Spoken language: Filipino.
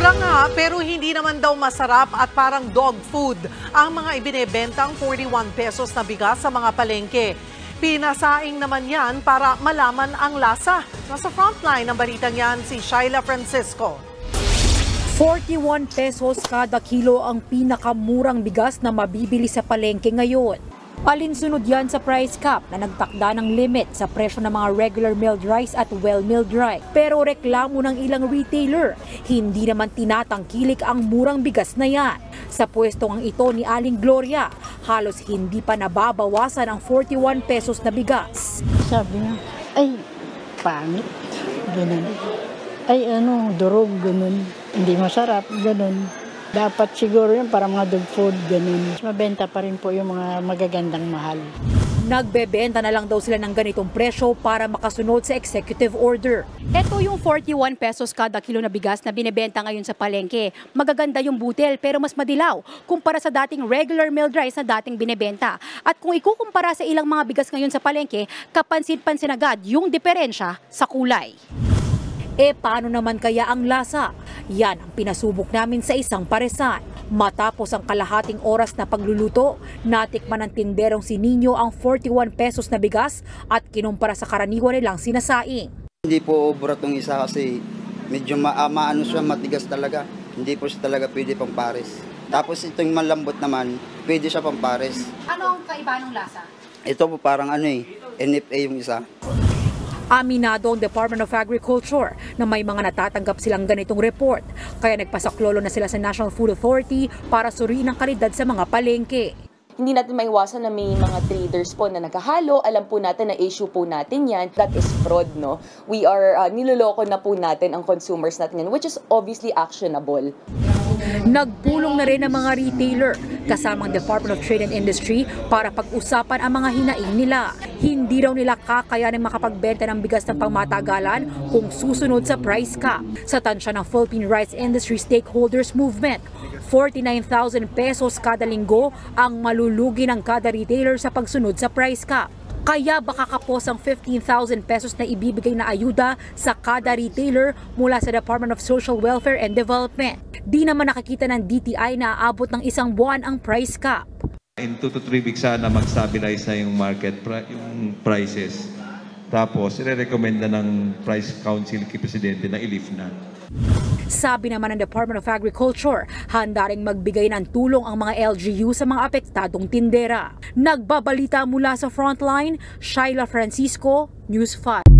Mura nga pero hindi naman daw masarap at parang dog food ang mga ibinebentang 41 pesos na bigas sa mga palengke. Pinasaing naman yan para malaman ang lasa. Nasa frontline ng balitang yan si Shyla Francisco. 41 pesos kada kilo ang pinakamurang bigas na mabibili sa palengke ngayon. Alinsunod yan sa price cap na nagtakda ng limit sa presyo ng mga regular milled rice at well-milled rice. Pero reklamo ng ilang retailer, hindi naman tinatangkilik ang murang bigas na yan. Sa pwestong ito ni Aling Gloria, halos hindi pa nababawasan ang 41 pesos na bigas. Sabi niya, ay, pangit, ganun. Ay, durog, ganun. Hindi masarap, ganun. Dapat siguro yun para mga dog food, ganun. Mabenta pa rin po yung mga magagandang mahal. Nagbebenta na lang daw sila ng ganitong presyo para makasunod sa executive order. Ito yung 41 pesos kada kilo na bigas na binebenta ngayon sa palengke. Magaganda yung butil pero mas madilaw kumpara sa dating regular milled rice na dating binebenta. At kung ikukumpara sa ilang mga bigas ngayon sa palengke, kapansin-pansin agad yung diferensya sa kulay. Paano naman kaya ang lasa? Yan ang pinasubok namin sa isang paresan. Matapos ang kalahating oras na pagluluto, natikman ng tinderong si Nino ang 41 pesos na bigas at kinumpara sa karaniwan nilang sinasaing. Hindi po obra itong isa kasi medyo maano siya, matigas talaga. Hindi po siya talaga pwede pang pares. Tapos itong malambot naman, pwede siya pang pares. Ano ang kaiba ng lasa? Ito po parang NFA yung isa. Aminado ang Department of Agriculture na may mga natatanggap silang ganitong report. Kaya nagpasaklolo na sila sa National Food Authority para suriin ang kalidad sa mga palengke. Hindi natin maiwasan na may mga traders po na naghahalo. Alam po natin na issue po natin yan. That is fraud, no? We are, niloloko na po natin ang consumers natin yan, which is obviously actionable. Nagpulong na rin ang mga retailer kasamang Department of Trade and Industry para pag-usapan ang mga hinaing nila. Hindi raw nila kakayanin makapagbenta ng bigas ng pangmatagalan kung susunod sa price cap. Sa tansya ng Philippine Rice Industry Stakeholders Movement, 49,000 pesos kada linggo ang malulugi ng kada retailer sa pagsunod sa price cap. Kaya baka kapos ang 15,000 pesos na ibibigay na ayuda sa kada retailer mula sa Department of Social Welfare and Development. Di naman nakikita ng DTI na aabot ng isang buwan ang price cap. In 2 to 3 weeks sana mag-stabilize na yung market, yung prices. Tapos, i-recommend na ng Price Council kay Presidente na i-lift na. Sabi naman ng Department of Agriculture, handa ring magbigay ng tulong ang mga LGU sa mga apektadong tindera. Nagbabalita mula sa Frontline, Shyla Francisco, News 5.